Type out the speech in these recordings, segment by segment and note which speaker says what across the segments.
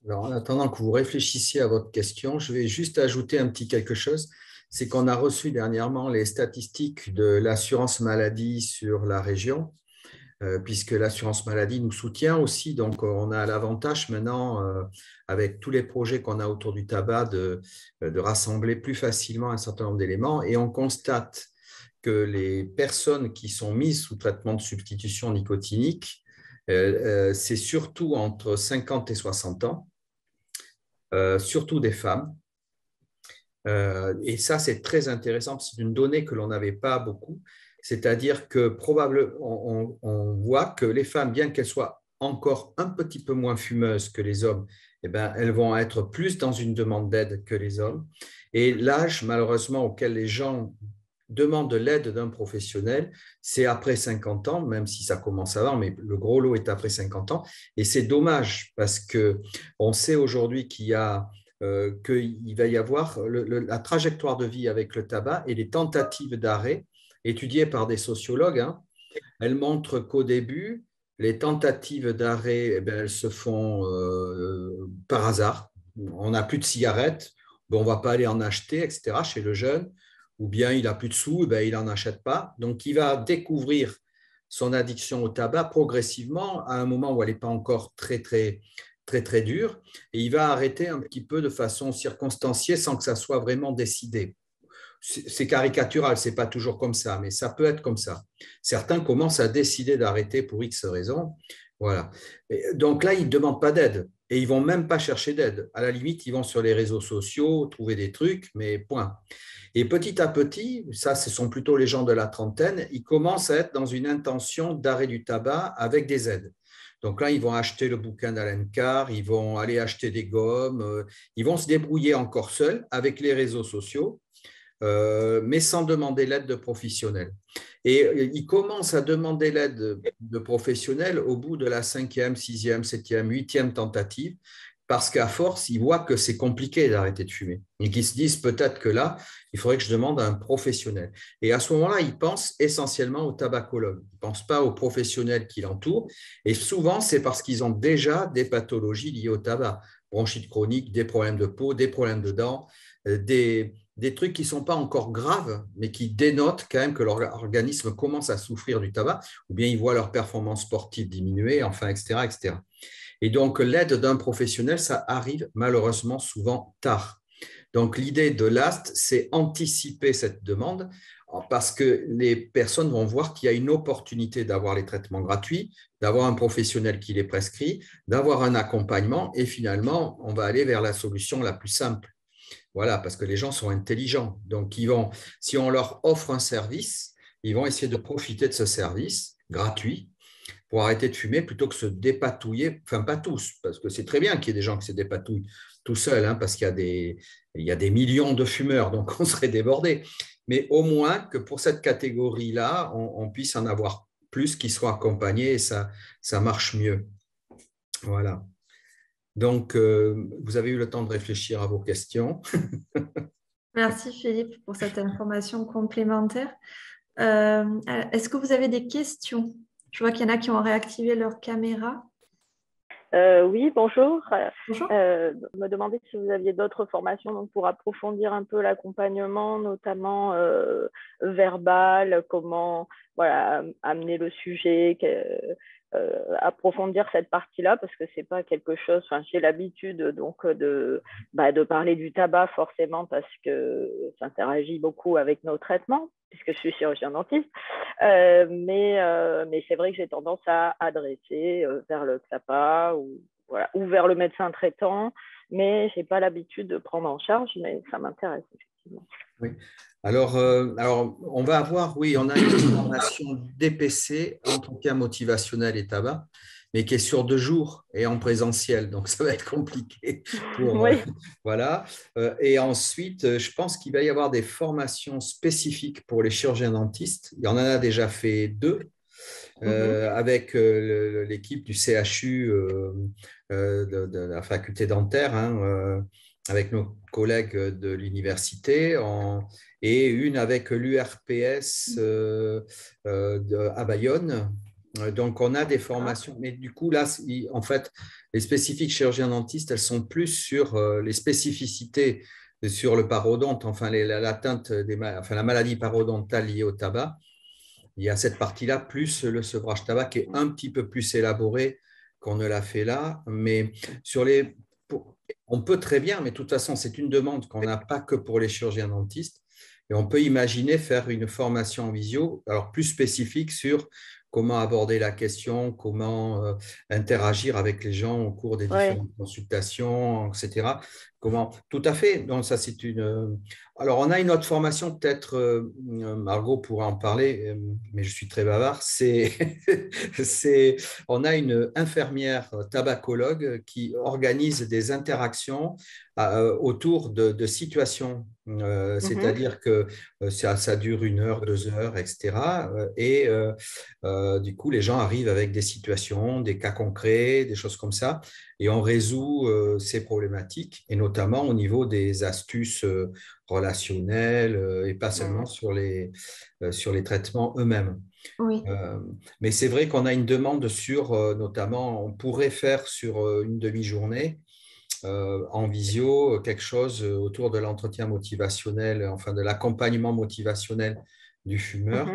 Speaker 1: Alors, en attendant que vous réfléchissiez à votre question, je vais juste ajouter un petit quelque chose. C'est qu'on a reçu dernièrement les statistiques de l'assurance maladie sur la région, puisque l'assurance maladie nous soutient aussi. Donc, on a l'avantage maintenant, avec tous les projets qu'on a autour du tabac, de rassembler plus facilement un certain nombre d'éléments. Et on constate que les personnes qui sont mises sous traitement de substitution nicotinique, c'est surtout entre 50 et 60 ans, surtout des femmes. Et ça, c'est très intéressant. C'est une donnée que l'on n'avait pas beaucoup. C'est-à-dire que probablement, on voit que les femmes, bien qu'elles soient encore un petit peu moins fumeuses que les hommes, eh ben, elles vont être plus dans une demande d'aide que les hommes. Et l'âge, malheureusement, auquel les gens demandent de l'aide d'un professionnel, c'est après 50 ans, même si ça commence avant, mais le gros lot est après 50 ans. Et c'est dommage parce qu'on sait aujourd'hui qu'il va y avoir la trajectoire de vie avec le tabac et les tentatives d'arrêt étudiées par des sociologues. Hein, elles montrent qu'au début, les tentatives d'arrêt, eh bien, elles se font par hasard. On n'a plus de cigarettes, bon, on ne va pas aller en acheter, etc., chez le jeune, ou bien il n'a plus de sous, eh bien, il n'en achète pas. Donc, il va découvrir son addiction au tabac progressivement à un moment où elle n'est pas encore très dure, et il va arrêter un petit peu de façon circonstanciée sans que ça soit vraiment décidé. C'est caricatural, c'est pas toujours comme ça, mais ça peut être comme ça. Certains commencent à décider d'arrêter pour X raisons. Voilà. Donc là, ils ne demandent pas d'aide et ils ne vont même pas chercher d'aide. À la limite, ils vont sur les réseaux sociaux trouver des trucs, mais point. Et petit à petit, ça, ce sont plutôt les gens de la trentaine, ils commencent à être dans une intention d'arrêt du tabac avec des aides. Donc là, ils vont acheter le bouquin d'Alain Carr, ils vont aller acheter des gommes, ils vont se débrouiller encore seuls avec les réseaux sociaux, mais sans demander l'aide de professionnels. Et ils commencent à demander l'aide de professionnels au bout de la cinquième, sixième, septième, huitième tentative, parce qu'à force, ils voient que c'est compliqué d'arrêter de fumer. Et qu'ils se disent peut-être que là, il faudrait que je demande à un professionnel. Et à ce moment-là, ils pensent essentiellement au tabacologue. Ils ne pensent pas aux professionnels qui l'entourent. Et souvent, c'est parce qu'ils ont déjà des pathologies liées au tabac. Bronchite chronique, des problèmes de peau, des problèmes de dents, des trucs qui ne sont pas encore graves, mais qui dénotent quand même que leur organisme commence à souffrir du tabac, ou bien ils voient leur performance sportive diminuer, enfin, etc., etc. Et donc, l'aide d'un professionnel, ça arrive malheureusement souvent tard. Donc, l'idée de l'AST, c'est anticiper cette demande parce que les personnes vont voir qu'il y a une opportunité d'avoir les traitements gratuits, d'avoir un professionnel qui les prescrit, d'avoir un accompagnement et finalement, on va aller vers la solution la plus simple. Voilà, parce que les gens sont intelligents. Donc, si on leur offre un service, ils vont essayer de profiter de ce service gratuit pour arrêter de fumer plutôt que se dépatouiller, enfin pas tous, parce que c'est très bien qu'il y ait des gens qui se dépatouillent tout seuls, hein, parce qu'il y a des millions de fumeurs, donc on serait débordé. Mais au moins que pour cette catégorie-là, on puisse en avoir plus qui soient accompagnés et ça marche mieux. Voilà. Donc, vous avez eu le temps de réfléchir à vos questions.
Speaker 2: Merci Philippe pour cette information complémentaire. Est-ce que vous avez des questions? Je vois qu'il y en a qui ont réactivé leur caméra.
Speaker 3: Oui, bonjour.
Speaker 2: Bonjour.
Speaker 3: Me demander si vous aviez d'autres formations donc, pour approfondir un peu l'accompagnement, notamment verbal, comment voilà, amener le sujet, approfondir cette partie-là, parce que c'est pas quelque chose, j'ai l'habitude donc de parler du tabac forcément parce que ça interagit beaucoup avec nos traitements, puisque je suis chirurgien dentiste. Mais c'est vrai que j'ai tendance à adresser vers le CSAPA ou vers le médecin traitant, mais je n'ai pas l'habitude de prendre en charge, mais ça m'intéresse effectivement.
Speaker 1: Oui. Alors, on va avoir, oui, on a une formation DPC, entretien motivationnel et tabac, mais qui est sur 2 jours et en présentiel, donc ça va être compliqué
Speaker 3: Oui.
Speaker 1: Voilà. Et ensuite, je pense qu'il va y avoir des formations spécifiques pour les chirurgiens dentistes. Il y en a déjà fait 2. Avec l'équipe du CHU de la faculté dentaire, hein, avec nos collègues de l'université, et une avec l'URPS à Bayonne. Donc, on a des formations, mais du coup, là, en fait, les spécifiques chirurgiens dentistes, elles sont plus sur les spécificités sur le parodonte, enfin, l'atteinte enfin, la maladie parodontale liée au tabac. Il y a cette partie-là, plus le sevrage tabac qui est un petit peu plus élaboré qu'on ne l'a fait là. Mais on peut très bien, mais de toute façon, c'est une demande qu'on n'a pas que pour les chirurgiens dentistes. Et on peut imaginer faire une formation en visio, alors plus spécifique sur comment aborder la question, comment interagir avec les gens au cours des différentes consultations, etc. Tout à fait. Donc, ça, c'est une. Alors, on a une autre formation, peut-être Margot pourra en parler, mais je suis très bavard. On a une infirmière tabacologue qui organise des interactions autour de situations. C'est-à-dire que ça dure 1 heure, 2 heures, etc. Et du coup, les gens arrivent avec des situations, des cas concrets, des choses comme ça, et on résout ces problématiques, et notamment au niveau des astuces relationnelles et pas seulement sur les traitements eux-mêmes.
Speaker 2: Oui.
Speaker 1: Mais c'est vrai qu'on a une demande sur, notamment, on pourrait faire sur une demi-journée en visio quelque chose autour de l'entretien motivationnel, enfin de l'accompagnement motivationnel du fumeur.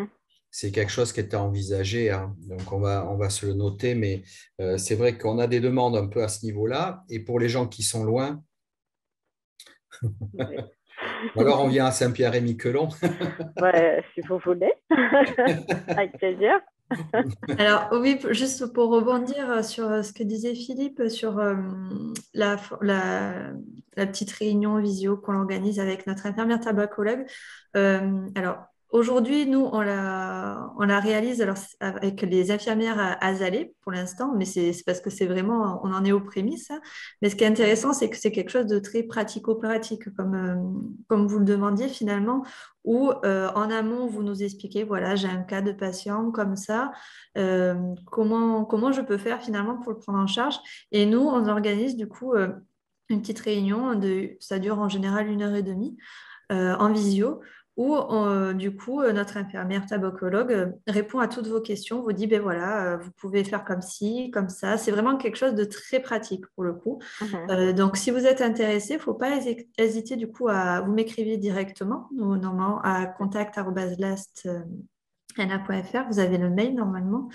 Speaker 1: C'est quelque chose qui était envisagé, hein. Donc on va se le noter, mais c'est vrai qu'on a des demandes un peu à ce niveau-là. Et pour les gens qui sont loin, alors on vient à Saint-Pierre-et-Miquelon.
Speaker 3: Ouais, si vous voulez, avec plaisir.
Speaker 2: Alors oui, juste pour rebondir sur ce que disait Philippe sur la petite réunion visio qu'on organise avec notre infirmière tabacologue. Alors aujourd'hui, nous, on la réalise alors, avec les infirmières à Azalée pour l'instant, mais c'est parce que c'est vraiment, on en est aux prémices, hein. Mais ce qui est intéressant, c'est que c'est quelque chose de très pratico-pratique, comme vous le demandiez finalement, où en amont, vous nous expliquez, voilà, j'ai un cas de patient comme ça, comment je peux faire finalement pour le prendre en charge. Et nous, on organise du coup une petite réunion, ça dure en général 1 heure et demie en visio, où du coup notre infirmière tabacologue répond à toutes vos questions, vous dit, ben voilà, vous pouvez faire comme ci, comme ça. C'est vraiment quelque chose de très pratique pour le coup. Donc si vous êtes intéressé, il ne faut pas hésiter du coup à vous m'écrivez directement, normalement à contact@last.na.fr, vous avez le mail normalement.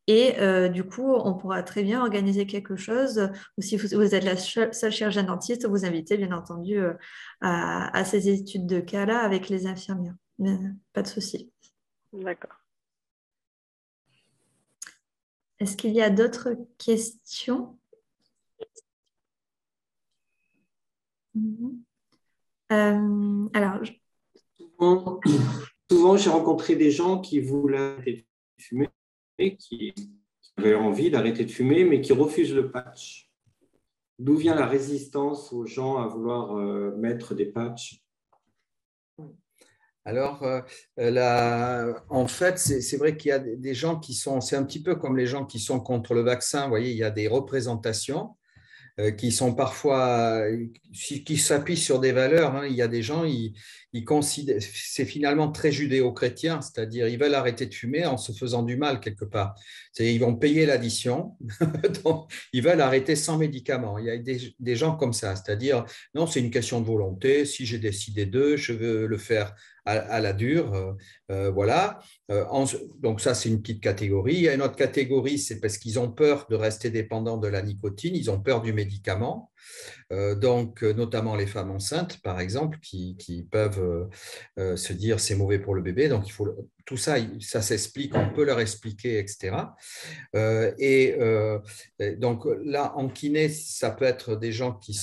Speaker 2: Et du coup, on pourra très bien organiser quelque chose. Ou si vous êtes la seule chirurgienne dentiste, vous invitez bien entendu à ces études de cas-là avec les infirmières. Mais, pas de souci.
Speaker 3: D'accord.
Speaker 2: Est-ce qu'il y a d'autres questions? Alors,
Speaker 4: souvent, j'ai rencontré des gens qui voulaient arrêter de fumer, qui avaient envie d'arrêter de fumer, mais qui refusent le patch. D'où vient la résistance aux gens à vouloir mettre des patchs?
Speaker 1: Alors, en fait, c'est vrai qu'il y a des gens qui sont, c'est un petit peu comme les gens qui sont contre le vaccin. Vous voyez, il y a des représentations qui sont parfois, qui s'appuient sur des valeurs, hein. Il y a des gens, ils considèrent, c'est finalement très judéo-chrétien, c'est-à-dire ils veulent arrêter de fumer en se faisant du mal quelque part. Ils vont payer l'addition, donc ils veulent arrêter sans médicament. Il y a des gens comme ça, c'est-à-dire non, c'est une question de volonté. Si j'ai décidé je veux le faire à la dure, voilà. Donc ça, c'est une petite catégorie. Il y a une autre catégorie, c'est parce qu'ils ont peur de rester dépendants de la nicotine, ils ont peur du médicament. Donc, notamment les femmes enceintes, par exemple, qui peuvent se dire c'est mauvais pour le bébé. Donc, tout ça, ça s'explique, on peut leur expliquer, etc. Donc là, en kiné, ça peut être des gens qui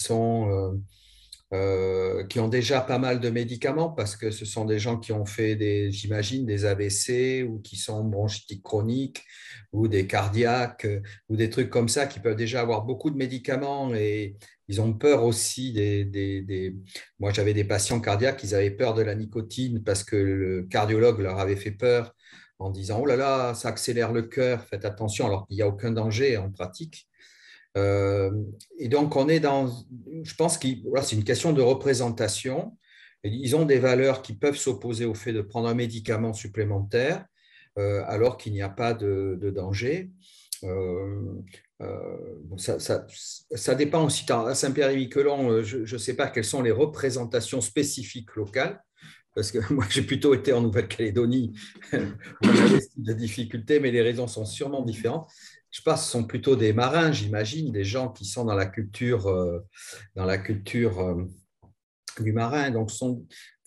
Speaker 1: ont déjà pas mal de médicaments parce que ce sont des gens qui ont fait j'imagine, des AVC ou qui sont bronchitiques chroniques ou des cardiaques ou des trucs comme ça qui peuvent déjà avoir beaucoup de médicaments et ils ont peur aussi Moi, j'avais des patients cardiaques, ils avaient peur de la nicotine parce que le cardiologue leur avait fait peur en disant « Oh là là, ça accélère le cœur, faites attention », alors qu'il n'y a aucun danger en pratique. Et donc, je pense que c'est une question de représentation. Ils ont des valeurs qui peuvent s'opposer au fait de prendre un médicament supplémentaire. alors qu'il n'y a pas de danger. Ça dépend aussi. À Saint-Pierre-et-Miquelon, je ne sais pas quelles sont les représentations spécifiques locales, parce que moi, j'ai plutôt été en Nouvelle-Calédonie, où on avait ce type de difficultés, mais les raisons sont sûrement différentes. Je pense que ce sont plutôt des marins, j'imagine, des gens qui sont dans la culture du marin. Donc,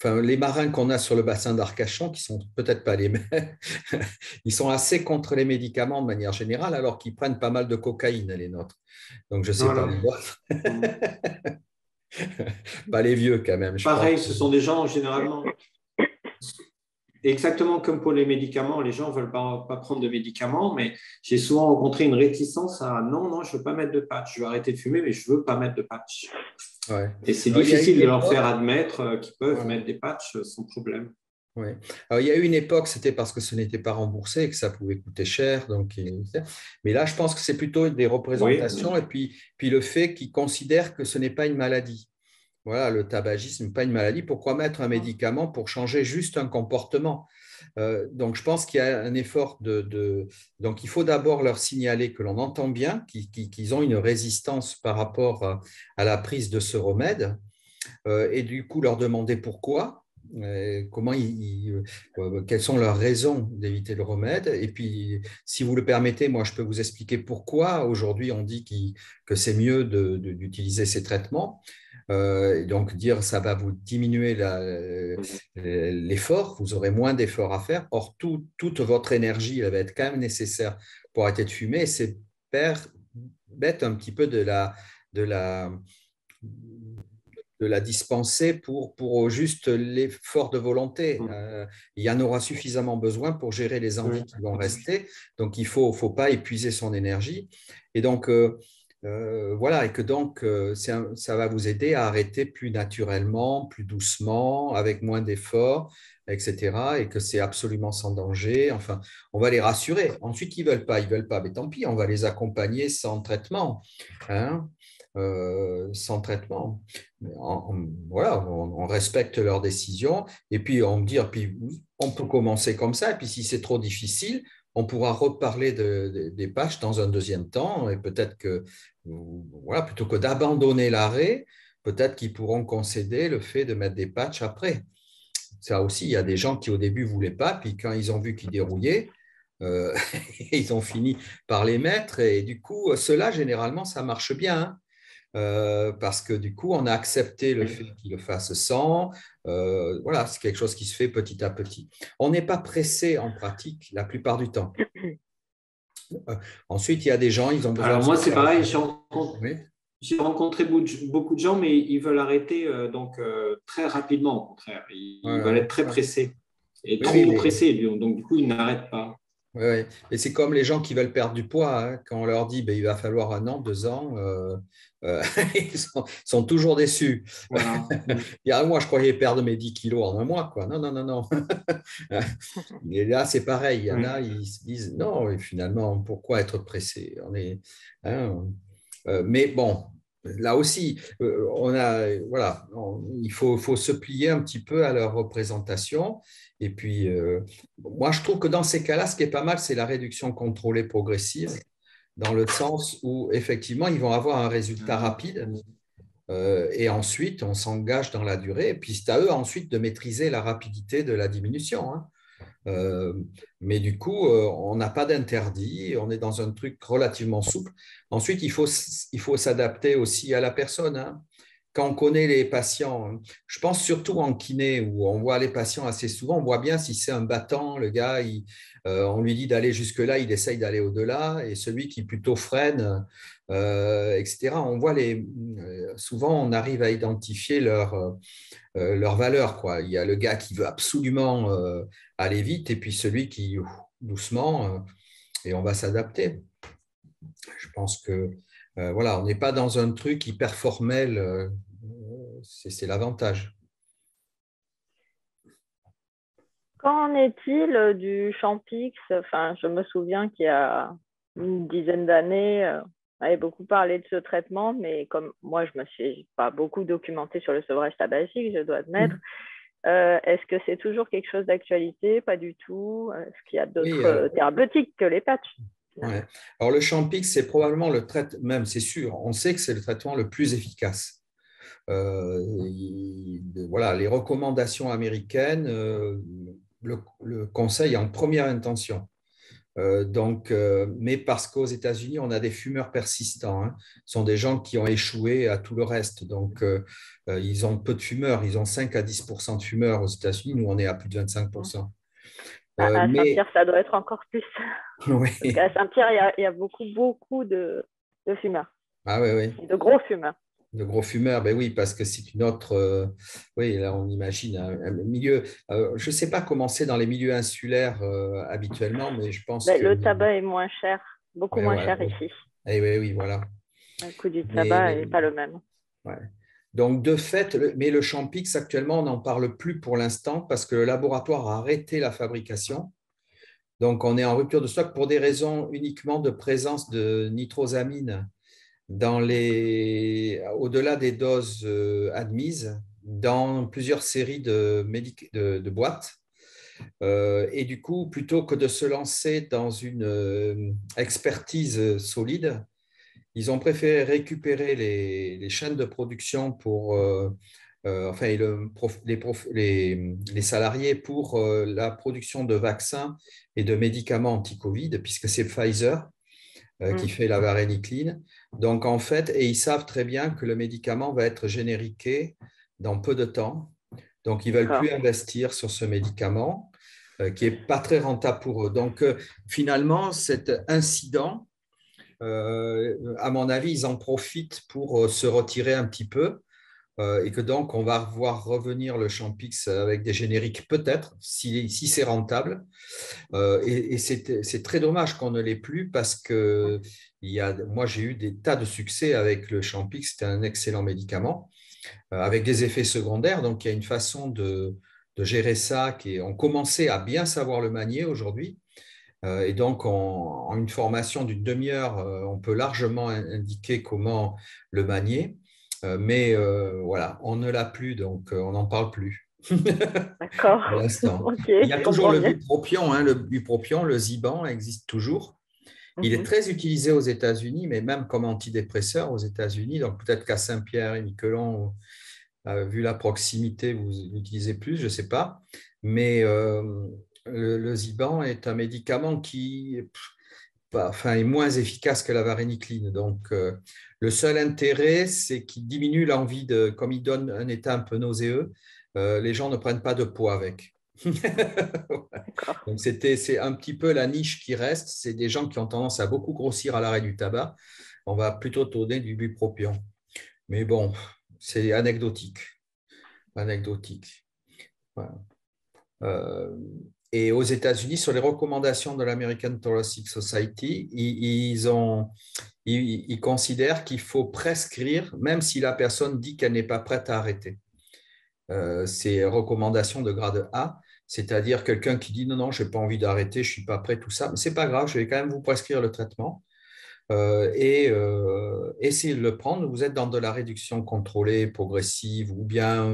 Speaker 1: les marins qu'on a sur le bassin d'Arcachon, qui sont peut-être pas les mêmes, ils sont assez contre les médicaments de manière générale, alors qu'ils prennent pas mal de cocaïne, les nôtres. Donc, je ne sais pas les autres. Pas les vieux, quand même.
Speaker 4: Pareil, ce sont des gens généralement. Exactement comme pour les médicaments, les gens ne veulent pas prendre de médicaments, mais j'ai souvent rencontré une réticence à non, non, je ne veux pas mettre de patch. Je veux arrêter de fumer, mais je ne veux pas mettre de patch.
Speaker 1: Ouais.
Speaker 4: Et c'est difficile de leur faire admettre qu'ils peuvent mettre des patchs sans problème.
Speaker 1: Ouais. Alors, il y a eu une époque, c'était parce que ce n'était pas remboursé et que ça pouvait coûter cher. Mais là, je pense que c'est plutôt des représentations et puis le fait qu'ils considèrent que ce n'est pas une maladie. Voilà, le tabagisme n'est pas une maladie. Pourquoi mettre un médicament pour changer juste un comportement? Donc, je pense qu'il y a un effort Donc, il faut d'abord leur signaler que l'on entend bien, qu'ils ont une résistance par rapport à la prise de ce remède, et du coup leur demander pourquoi. Quelles sont leurs raisons d'éviter le remède. Et puis, si vous le permettez, moi, je peux vous expliquer pourquoi aujourd'hui on dit que c'est mieux d'utiliser ces traitements. Donc, dire ça va vous diminuer l'effort, vous aurez moins d'efforts à faire. Or, toute votre énergie, elle va être quand même nécessaire pour arrêter de fumer. C'est bête un petit peu de la dispenser pour juste l'effort de volonté. Il y en aura suffisamment besoin pour gérer les envies qui vont rester. Donc, il ne faut pas épuiser son énergie. Et donc, voilà, et que donc, ça va vous aider à arrêter plus naturellement, plus doucement, avec moins d'efforts, etc. Et que c'est absolument sans danger. Enfin, on va les rassurer. Ensuite, ils ne veulent pas. Mais tant pis, on va les accompagner sans traitement. Hein, sans traitement. Voilà, on respecte leurs décisions et puis puis on peut commencer comme ça. Et puis si c'est trop difficile, on pourra reparler des patchs dans un deuxième temps et peut-être que, voilà, plutôt que d'abandonner l'arrêt, peut-être qu'ils pourront concéder le fait de mettre des patchs après. Ça aussi, il y a des gens qui au début ne voulaient pas, puis quand ils ont vu qu'ils dérouillaient, ils ont fini par les mettre et du coup, cela, généralement, ça marche bien. Hein. Parce que du coup, on a accepté le fait qu'il le fasse sans. Voilà, c'est quelque chose qui se fait petit à petit. On n'est pas pressé en pratique la plupart du temps. Ensuite, il y a des gens, ils ont besoin.
Speaker 4: Alors moi, c'est pareil, j'ai rencontré beaucoup de gens, mais ils veulent arrêter très rapidement, au contraire. Ils veulent être très pressés et trop pressés, donc du coup, ils n'arrêtent pas.
Speaker 1: Oui, et c'est comme les gens qui veulent perdre du poids, hein. Quand on leur dit il va falloir 1 an, 2 ans, ils sont toujours déçus.
Speaker 4: Voilà.
Speaker 1: Moi, je croyais perdre mes 10 kilos en 1 mois. Quoi. Non, non, non, non. Et là, c'est pareil. Il y en a, ils se disent non, et finalement, pourquoi être pressé? Mais bon, là aussi, il faut se plier un petit peu à leur représentation. Et puis, moi, je trouve que dans ces cas-là, ce qui est pas mal, c'est la réduction contrôlée progressive, dans le sens où, effectivement, ils vont avoir un résultat rapide. Et ensuite, on s'engage dans la durée. Et puis, c'est à eux ensuite de maîtriser la rapidité de la diminution. Hein. Mais du coup, on n'a pas d'interdit, on est dans un truc relativement souple. Ensuite, il faut s'adapter aussi à la personne. Hein. Quand on connaît les patients, je pense surtout en kiné où on voit les patients assez souvent, on voit bien si c'est un battant, le gars, on lui dit d'aller jusque-là, il essaye d'aller au-delà, et celui qui plutôt freine, etc. On voit souvent, on arrive à identifier leur valeur, quoi. Il y a le gars qui veut absolument aller vite et puis celui qui, doucement, et on va s'adapter. Je pense que voilà, on n'est pas dans un truc hyper formel, c'est l'avantage.
Speaker 3: Qu'en est-il du Champix? Enfin, je me souviens qu'il y a une dizaine d'années, on avait beaucoup parlé de ce traitement, mais comme moi, je ne me suis pas beaucoup documentée sur le sevrage tabagique, je dois admettre. Est-ce que c'est toujours quelque chose d'actualité? Pas du tout. Est-ce qu'il y a
Speaker 1: Oui,
Speaker 3: d'autres thérapeutiques que les patchs?
Speaker 1: ouais. Alors le Champix, c'est probablement le traitement, même c'est sûr, on sait que c'est le traitement le plus efficace. Voilà, les recommandations américaines le conseillent en première intention. Mais parce qu'aux États-Unis, on a des fumeurs persistants. Hein. Ce sont des gens qui ont échoué à tout le reste. Donc, ils ont peu de fumeurs. Ils ont 5 à 10% de fumeurs aux États-Unis. Nous, on est à plus de 25%.
Speaker 3: À
Speaker 1: Mais
Speaker 3: Saint-Pierre, ça doit être encore plus.
Speaker 1: oui.
Speaker 3: Parce qu'à Saint-Pierre, il y a beaucoup de fumeurs.
Speaker 1: Ah oui, oui.
Speaker 3: De gros fumeurs.
Speaker 1: De gros fumeurs, ben oui, parce que c'est une autre. Oui, là, on imagine un milieu. Je ne sais pas comment c'est dans les milieux insulaires habituellement, mais je pense que.
Speaker 3: Le tabac est moins cher, beaucoup
Speaker 1: Ouais,
Speaker 3: moins
Speaker 1: ouais,
Speaker 3: cher
Speaker 1: ouais.
Speaker 3: ici.
Speaker 1: Eh oui, oui, voilà.
Speaker 3: Le coût du tabac
Speaker 1: Mais,
Speaker 3: n'est pas le même.
Speaker 1: ouais. Donc, de fait, mais le Champix, actuellement, on n'en parle plus pour l'instant parce que le laboratoire a arrêté la fabrication. Donc, on est en rupture de stock pour des raisons uniquement de présence de nitrosamine au-delà des doses admises dans plusieurs séries de boîtes. Et du coup, plutôt que de se lancer dans une expertise solide, ils ont préféré récupérer les chaînes de production pour, enfin, les salariés pour la production de vaccins et de médicaments anti-Covid, puisque c'est Pfizer qui fait la varénicline. Donc, en fait, et ils savent très bien que le médicament va être génériqué dans peu de temps. Donc, ils ne veulent plus investir sur ce médicament qui n'est pas très rentable pour eux. Donc, finalement, cet incident, à mon avis, ils en profitent pour se retirer un petit peu et que donc, on va voir revenir le Champix avec des génériques peut-être, si c'est rentable. Et c'est très dommage qu'on ne l'ait plus parce que moi, j'ai eu des tas de succès avec le Champix. C'était un excellent médicament avec des effets secondaires. Donc, il y a une façon de gérer ça on commençait à bien savoir le manier aujourd'hui. Et donc, en une formation d'une demi-heure, on peut largement indiquer comment le manier. Mais voilà, on ne l'a plus, donc on n'en parle plus.
Speaker 3: D'accord.
Speaker 1: Pour l'instant.
Speaker 3: Okay,
Speaker 1: Il y a toujours le bupropion, hein, le bupropion, le Ziban existe toujours. Il est très utilisé aux États-Unis, mais même comme antidépresseur aux États-Unis. Donc peut-être qu'à Saint-Pierre et Miquelon, vu la proximité, vous l'utilisez plus, je ne sais pas. Mais le Ziban est un médicament qui est moins efficace que la varénicline. Donc le seul intérêt, c'est qu'il diminue l'envie comme il donne un état un peu nauséeux, les gens ne prennent pas de poids avec. Donc c'est un petit peu la niche qui reste, c'est des gens qui ont tendance à beaucoup grossir à l'arrêt du tabac. On va plutôt tourner du bupropion. Mais bon, c'est anecdotique. Voilà. Et aux États-Unis, sur les recommandations de l'American Thoracic Society, ils considèrent qu'il faut prescrire, même si la personne dit qu'elle n'est pas prête à arrêter. C'est recommandations de grade A, c'est-à-dire quelqu'un qui dit non, je n'ai pas envie d'arrêter, je ne suis pas prêt, tout ça, mais ce n'est pas grave, je vais quand même vous prescrire le traitement et essayez de le prendre. Vous êtes dans de la réduction contrôlée, progressive, ou bien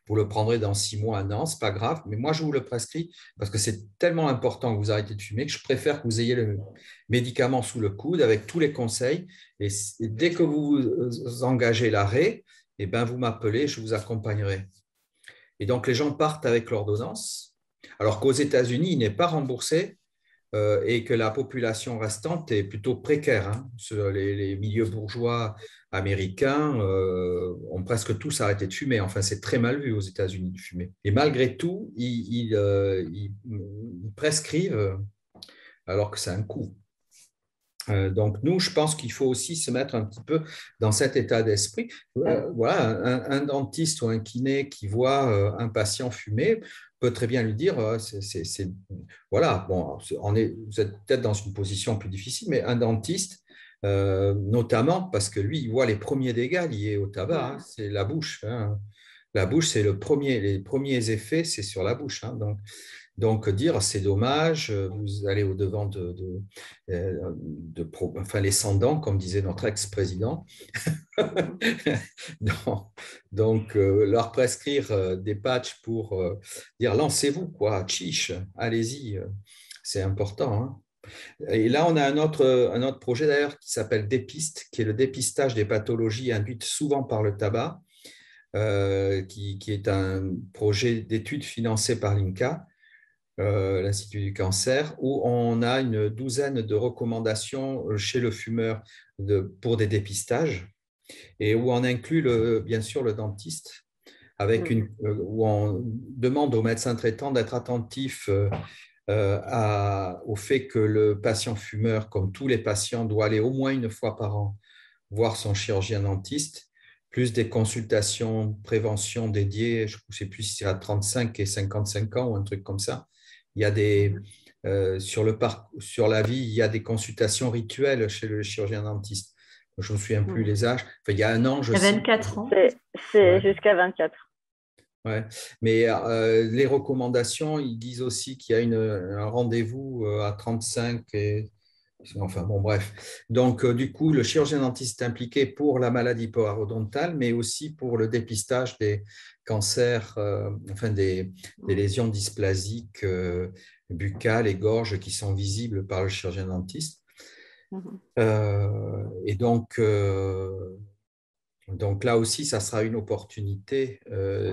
Speaker 1: vous le prendrez dans 6 mois, 1 an, ce n'est pas grave, mais moi je vous le prescris parce que c'est tellement important que vous arrêtez de fumer que je préfère que vous ayez le médicament sous le coude avec tous les conseils et dès que vous engagez l'arrêt, eh ben, vous m'appelez, je vous accompagnerai. Et donc, les gens partent avec l'ordonnance, alors qu'aux États-Unis, il n'est pas remboursé et que la population restante est plutôt précaire. Hein. Les milieux bourgeois américains ont presque tous arrêté de fumer. Enfin, c'est très mal vu aux États-Unis de fumer. Et malgré tout, ils prescrivent alors que c'est un coût. Donc, nous, je pense qu'il faut aussi se mettre un petit peu dans cet état d'esprit. Voilà, un dentiste ou un kiné qui voit un patient fumer peut très bien lui dire, voilà, bon, vous êtes peut-être dans une position plus difficile, mais un dentiste, notamment parce que lui, il voit les premiers dégâts liés au tabac, hein, c'est la bouche. Hein. La bouche, c'est les premiers effets, c'est sur la bouche. Hein. Donc, Donc, dire c'est dommage, vous allez au-devant enfin, les sans-dents, comme disait notre ex-président. Donc, leur prescrire des patchs pour dire lancez-vous, quoi, chiche, allez-y, c'est important. Hein. Et là, on a un autre projet d'ailleurs qui s'appelle Dépiste, qui est le dépistage des pathologies induites souvent par le tabac, qui est un projet d'études financé par l'INCa, l'Institut du cancer, où on a une douzaine de recommandations chez le fumeur pour des dépistages et où on inclut bien sûr le dentiste, où on demande au médecin traitant d'être attentif au fait que le patient fumeur, comme tous les patients, doit aller au moins une fois par an voir son chirurgien dentiste, plus des consultations prévention dédiées, je ne sais plus si c'est à 35 et 55 ans ou un truc comme ça. Il y a sur la vie, il y a des consultations rituelles chez le chirurgien dentiste. Je ne me souviens plus les âges. Enfin, il y a un an, je sais.
Speaker 2: 24 ans.
Speaker 3: C'est jusqu'à 24.
Speaker 1: Ouais. Mais les recommandations, ils disent aussi qu'il y a un rendez-vous à 35 et enfin bon, bref. Donc, du coup, le chirurgien dentiste est impliqué pour la maladie parodontale, mais aussi pour le dépistage des cancers, enfin des lésions dysplasiques buccales et gorges qui sont visibles par le chirurgien dentiste. Et donc là aussi, ça sera une opportunité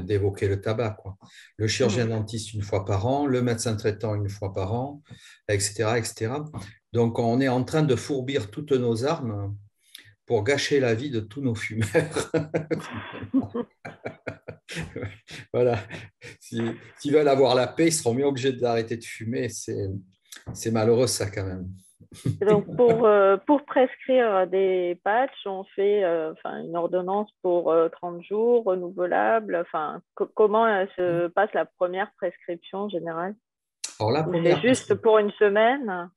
Speaker 1: d'évoquer le tabac, quoi. Le chirurgien dentiste une fois par an, le médecin traitant une fois par an, etc., etc. Donc, on est en train de fourbir toutes nos armes pour gâcher la vie de tous nos fumeurs. Voilà. S'ils veulent avoir la paix, ils seront mieux obligés d'arrêter de fumer. C'est malheureux, ça, quand même.
Speaker 3: Donc, pour prescrire des patchs, on fait une ordonnance pour 30 jours, renouvelable. Enfin, comment se passe la première prescription générale?
Speaker 1: Alors, la première
Speaker 3: c'est juste pour une semaine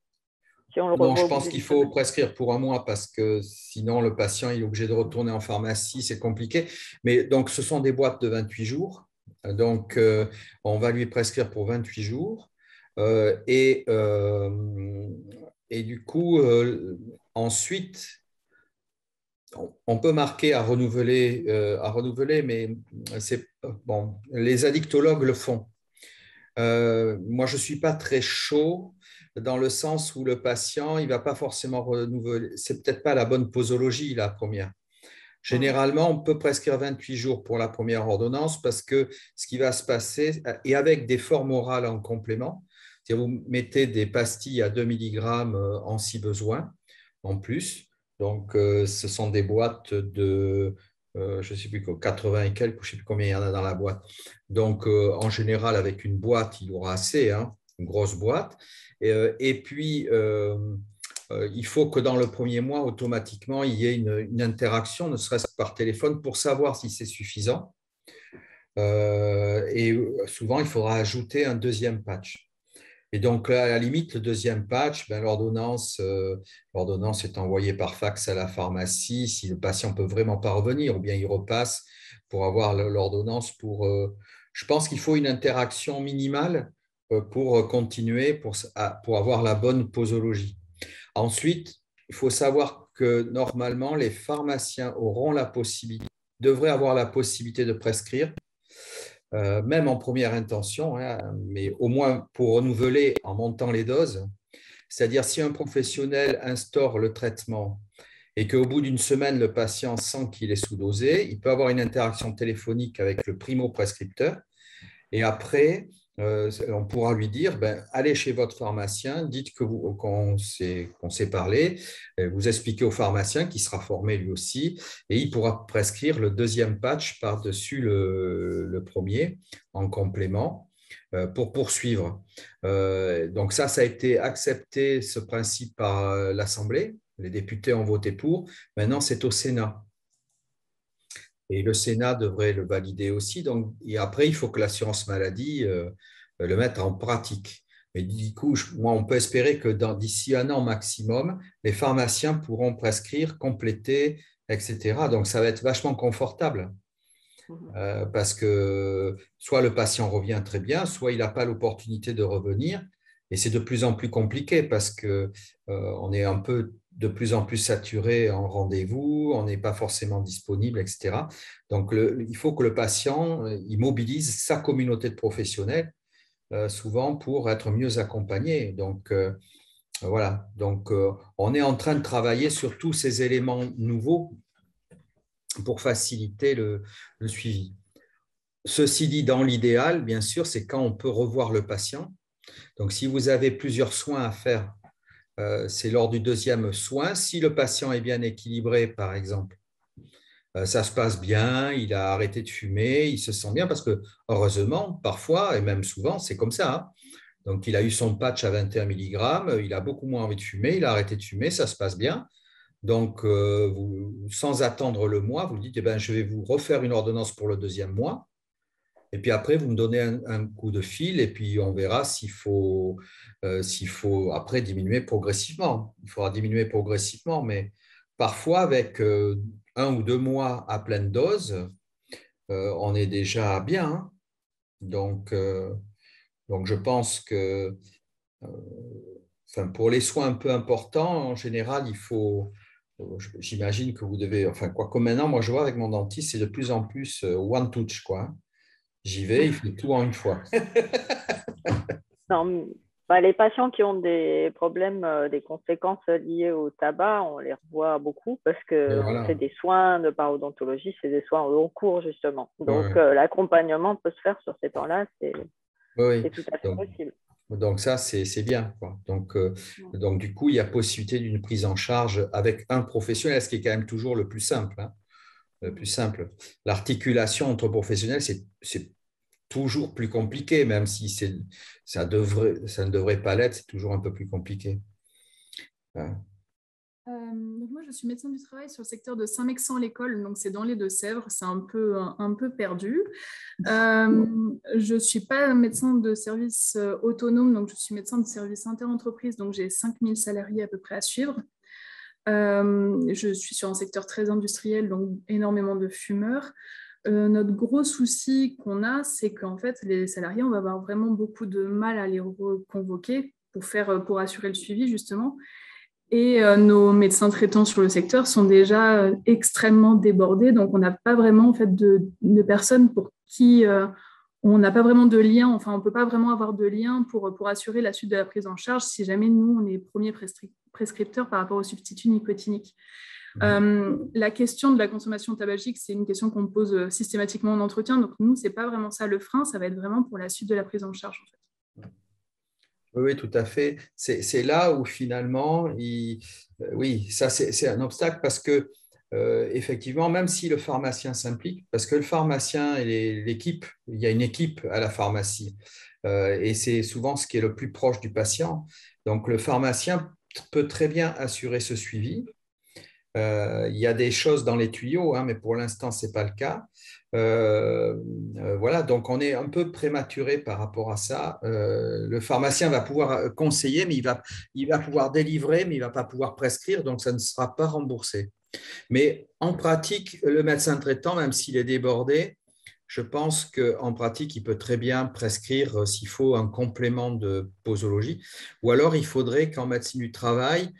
Speaker 3: si on le
Speaker 1: Non, je pense qu'il faut prescrire pour un mois parce que sinon, le patient il est obligé de retourner en pharmacie, c'est compliqué. Mais donc, ce sont des boîtes de 28 jours. Donc, on va lui prescrire pour 28 jours. Et du coup, ensuite, on peut marquer à renouveler, mais bon, les addictologues le font. Moi, je ne suis pas très chaud dans le sens où le patient, il ne va pas forcément renouveler. Ce n'est peut-être pas la bonne posologie, la première. Généralement, on peut prescrire 28 jours pour la première ordonnance parce que ce qui va se passer, et avec des formes orales en complément, c'est-à-dire vous mettez des pastilles à 2 mg en si besoin, en plus. Donc, ce sont des boîtes de, je ne sais plus, 80 et quelques, je ne sais plus combien il y en a dans la boîte. Donc, en général, avec une boîte, il aura assez, hein, une grosse boîte. Et puis, il faut que dans le premier mois, automatiquement, il y ait une interaction, ne serait-ce que par téléphone, pour savoir si c'est suffisant. Et souvent, il faudra ajouter un deuxième patch. Et donc, à la limite, le deuxième patch, l'ordonnance est envoyée par fax à la pharmacie si le patient ne peut vraiment pas revenir, ou bien il repasse pour avoir l'ordonnance. Je pense qu'il faut une interaction minimale pour continuer, pour avoir la bonne posologie. Ensuite, il faut savoir que normalement, les pharmaciens devraient avoir la possibilité de prescrire, même en première intention, hein, mais au moins pour renouveler en montant les doses. C'est-à-dire, si un professionnel instaure le traitement et qu'au bout d'une semaine, le patient sent qu'il est sous-dosé, il peut avoir une interaction téléphonique avec le primo-prescripteur. Et après, on pourra lui dire, allez chez votre pharmacien, dites qu'on s'est parlé, vous expliquez au pharmacien qui sera formé lui aussi, et il pourra prescrire le deuxième patch par-dessus le premier en complément pour poursuivre. Donc ça a été accepté, ce principe, par l'Assemblée. Les députés ont voté pour. Maintenant, c'est au Sénat. Et le Sénat devrait le valider aussi. Donc, et après, il faut que l'assurance maladie le mette en pratique. Mais du coup, on peut espérer que d'ici un an maximum, les pharmaciens pourront prescrire, compléter, etc. Donc, ça va être vachement confortable. Parce que soit le patient revient très bien, soit il n'a pas l'opportunité de revenir. Et c'est de plus en plus compliqué parce qu'on est un peu de plus en plus saturé en rendez-vous, on n'est pas forcément disponible, etc. Donc, il faut que le patient il mobilise sa communauté de professionnels, souvent pour être mieux accompagné. Donc, voilà. Donc, on est en train de travailler sur tous ces éléments nouveaux pour faciliter le suivi. Ceci dit, dans l'idéal, bien sûr, c'est quand on peut revoir le patient. Donc, si vous avez plusieurs soins à faire, c'est lors du deuxième soin. Si le patient est bien équilibré, par exemple, ça se passe bien, il a arrêté de fumer, il se sent bien parce que, heureusement, parfois, et même souvent, c'est comme ça. Hein. Donc, il a eu son patch à 21 mg, il a beaucoup moins envie de fumer, il a arrêté de fumer, ça se passe bien. Donc, sans attendre le mois, vous dites, eh ben, je vais vous refaire une ordonnance pour le deuxième mois. Et puis après, vous me donnez un coup de fil et puis on verra s'il faut après diminuer progressivement. Il faudra diminuer progressivement, mais parfois, avec 1 ou 2 mois à pleine dose, on est déjà bien. Hein. Donc, je pense que pour les soins un peu importants, en général, il faut, j'imagine que vous devez, comme maintenant, moi je vois avec mon dentiste, c'est de plus en plus one touch, quoi. Hein. J'y vais, il fait tout en une fois.
Speaker 3: Non, les patients qui ont des problèmes, des conséquences liées au tabac, on les revoit beaucoup parce que
Speaker 1: Voilà.
Speaker 3: c'est des soins de parodontologie, c'est des soins au long cours justement. Donc l'accompagnement peut se faire sur ces temps-là, c'est tout à fait possible.
Speaker 1: Donc ça, c'est bien, quoi. Donc, du coup, il y a possibilité d'une prise en charge avec un professionnel, ce qui est quand même toujours le plus simple. Hein. Le plus simple. L'articulation entre professionnels, c'est toujours plus compliqué, même si ça ne devrait pas l'être, c'est toujours un peu plus compliqué.
Speaker 5: Donc moi, je suis médecin du travail sur le secteur de Saint-Mexant-l'École, donc c'est dans les Deux-Sèvres, c'est un peu perdu. Je ne suis pas médecin de service autonome, donc je suis médecin de service interentreprise, donc j'ai 5000 salariés à peu près à suivre. Je suis sur un secteur très industriel, donc énormément de fumeurs. Notre gros souci qu'on a, c'est qu'en fait, les salariés, on va avoir vraiment beaucoup de mal à les reconvoquer pour assurer le suivi, justement. Et nos médecins traitants sur le secteur sont déjà extrêmement débordés, donc on n'a pas vraiment en fait, de personnes pour qui on n'a pas vraiment de lien, enfin on ne peut pas vraiment avoir de lien pour assurer la suite de la prise en charge si jamais nous, on est premiers prescripteurs par rapport aux substituts nicotiniques. La question de la consommation tabagique, c'est une question qu'on pose systématiquement en entretien, donc nous, ce n'est pas vraiment ça le frein, ça va être vraiment pour la suite de la prise en charge en fait.
Speaker 1: Oui, tout à fait. C'est là où finalement, oui, ça c'est un obstacle parce que effectivement, même si le pharmacien s'implique, parce que le pharmacien et l'équipe, il y a une équipe à la pharmacie et c'est souvent ce qui est le plus proche du patient. Donc le pharmacien peut très bien assurer ce suivi. Il y a des choses dans les tuyaux, hein, mais pour l'instant, ce n'est pas le cas. Voilà, donc on est un peu prématuré par rapport à ça. Le pharmacien va pouvoir conseiller, mais il va pouvoir délivrer, mais il ne va pas pouvoir prescrire, donc ça ne sera pas remboursé. Mais en pratique, le médecin traitant, même s'il est débordé, je pense qu'en pratique, il peut très bien prescrire s'il faut un complément de posologie, ou alors il faudrait qu'en médecine du travail,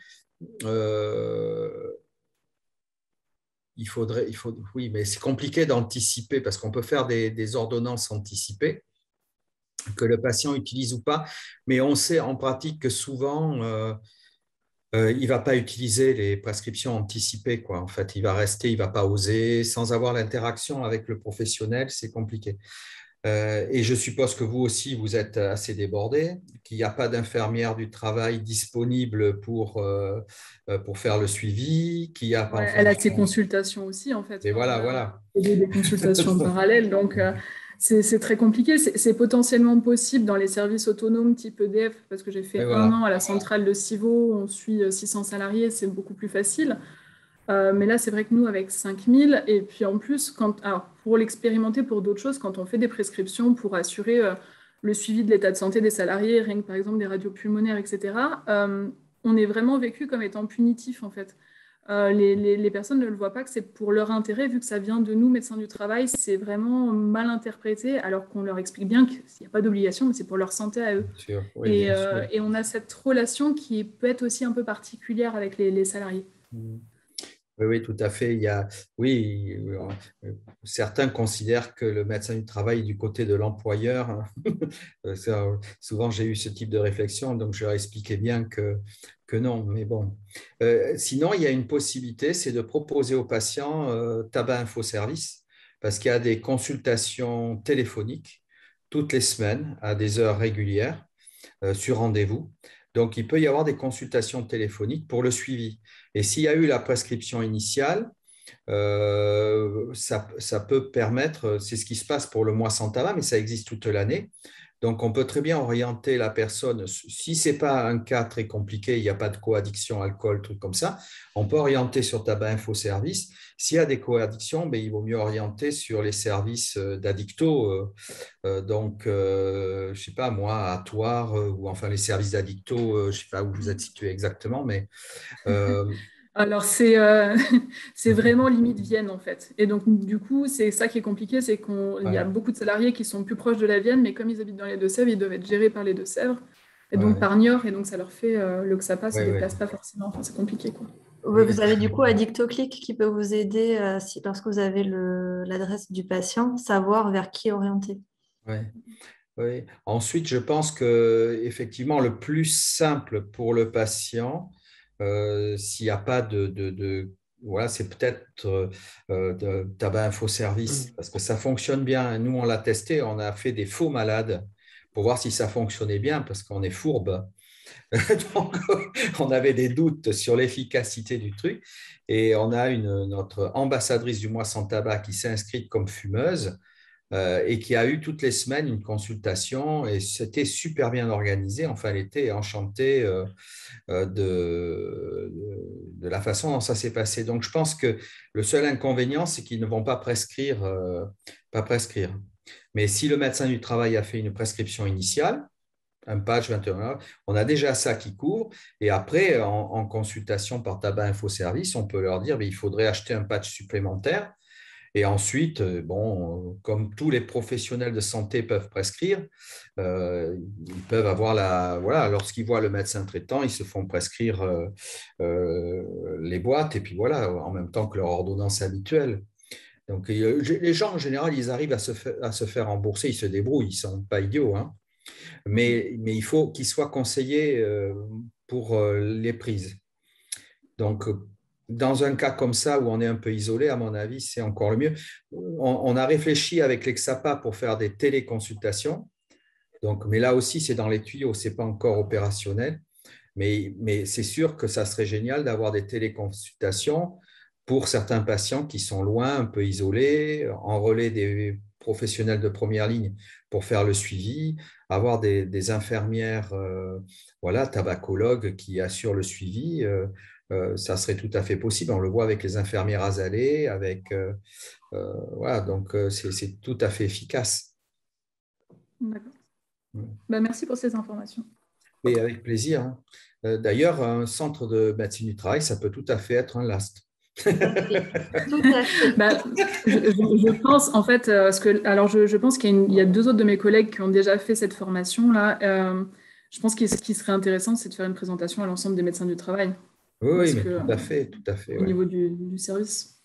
Speaker 1: oui, mais c'est compliqué d'anticiper parce qu'on peut faire des ordonnances anticipées que le patient utilise ou pas, mais on sait en pratique que souvent, il ne va pas utiliser les prescriptions anticipées, quoi. En fait, il ne va pas oser, sans avoir l'interaction avec le professionnel, c'est compliqué. Et je suppose que vous aussi, vous êtes assez débordé, qu'il n'y a pas d'infirmière du travail disponible pour faire le suivi, qu'il y a pas.
Speaker 5: Elle a ses consultations aussi, en fait.
Speaker 1: Et voilà.
Speaker 5: Des consultations parallèles, donc c'est très compliqué. C'est potentiellement possible dans les services autonomes type EDF, parce que j'ai fait 1 an à la centrale de Civaux, on suit 600 salariés, c'est beaucoup plus facile. Mais là, c'est vrai que nous, avec 5000, et puis en plus, pour l'expérimenter pour d'autres choses, quand on fait des prescriptions pour assurer le suivi de l'état de santé des salariés, rien que par exemple des radios pulmonaires, etc., on est vraiment vécu comme étant punitif, en fait. les personnes ne le voient pas que c'est pour leur intérêt, vu que ça vient de nous, médecins du travail, c'est vraiment mal interprété, alors qu'on leur explique bien qu'il n'y a pas d'obligation, mais c'est pour leur santé à eux.
Speaker 1: Bien sûr. Oui, bien sûr.
Speaker 5: Et on a cette relation qui peut être aussi un peu particulière avec les salariés.
Speaker 1: Oui, oui, tout à fait. Oui, certains considèrent que le médecin du travail est du côté de l'employeur. Souvent, j'ai eu ce type de réflexion, donc je leur expliquais bien que non. Mais bon. Sinon, il y a une possibilité, c'est de proposer aux patients tabac infoservice, parce qu'il y a des consultations téléphoniques toutes les semaines à des heures régulières sur rendez-vous. Donc, il peut y avoir des consultations téléphoniques pour le suivi. Et s'il y a eu la prescription initiale, ça peut permettre, c'est ce qui se passe pour le mois sans tabac, mais ça existe toute l'année. Donc, on peut très bien orienter la personne, si ce n'est pas un cas très compliqué, il n'y a pas de coaddiction, alcool, trucs comme ça, on peut orienter sur tabac info-service. S'il y a des coaddictions, ben, il vaut mieux orienter sur les services d'addicto, donc, je ne sais pas moi, à Toire, ou enfin les services d'addicto, je ne sais pas où vous êtes situé exactement, mais…
Speaker 5: Alors, c'est vraiment limite Vienne, en fait. Et donc, du coup, c'est ça qui est compliqué, c'est qu'il y a beaucoup de salariés qui sont plus proches de la Vienne, mais comme ils habitent dans les Deux-Sèvres, ils doivent être gérés par les Deux-Sèvres, et donc par Niort, et donc ça leur fait le que ça passe, ils ne déplacent pas forcément. Enfin, c'est compliqué, quoi.
Speaker 2: Vous avez du coup AddictoClick qui peut vous aider lorsque vous avez l'adresse du patient, savoir vers qui orienter.
Speaker 1: Oui. Ensuite, je pense que effectivement, le plus simple pour le patient, s'il n'y a pas voilà, c'est peut-être de tabac infoservice, parce que ça fonctionne bien. Nous, on l'a testé, on a fait des faux malades pour voir si ça fonctionnait bien, parce qu'on est fourbe. Donc, on avait des doutes sur l'efficacité du truc. Et on a notre ambassadrice du mois sans tabac qui s'est inscrite comme fumeuse et qui a eu toutes les semaines une consultation. Et c'était super bien organisé. Enfin, elle était enchantée de la façon dont ça s'est passé. Donc, je pense que le seul inconvénient, c'est qu'ils ne vont pas prescrire. Mais si le médecin du travail a fait une prescription initiale, un patch 21 heures, on a déjà ça qui couvre. Et après, en consultation par tabac infoservice, on peut leur dire qu'il faudrait acheter un patch supplémentaire. Et ensuite, bon, comme tous les professionnels de santé peuvent prescrire, ils peuvent avoir voilà, lorsqu'ils voient le médecin traitant, ils se font prescrire les boîtes et puis voilà, en même temps que leur ordonnance habituelle. Donc, les gens, en général, ils arrivent à se faire rembourser, ils se débrouillent, ils ne sont pas idiots, hein. Mais il faut qu'ils soient conseillés pour les prises. Donc, dans un cas comme ça où on est un peu isolé, à mon avis, c'est encore le mieux. On a réfléchi avec l'Exapa pour faire des téléconsultations. Donc, mais là aussi, c'est dans les tuyaux, ce n'est pas encore opérationnel. Mais c'est sûr que ça serait génial d'avoir des téléconsultations pour certains patients qui sont loin, un peu isolés, en relais des professionnels de première ligne pour faire le suivi, avoir des infirmières, voilà, tabacologues qui assurent le suivi. Ça serait tout à fait possible. On le voit avec les infirmières azalées, voilà, donc c'est tout à fait efficace.
Speaker 5: D'accord. Merci pour ces informations.
Speaker 1: Et avec plaisir, hein. D'ailleurs, un centre de médecine du travail, ça peut tout à fait être un LAST.
Speaker 2: Tout à fait.
Speaker 5: Je pense, en fait, je pense qu'il y a 2 autres de mes collègues qui ont déjà fait cette formation-là. Je pense que ce qui serait intéressant, c'est de faire une présentation à l'ensemble des médecins du travail.
Speaker 1: Oui, mais tout à fait.
Speaker 5: Au niveau du service.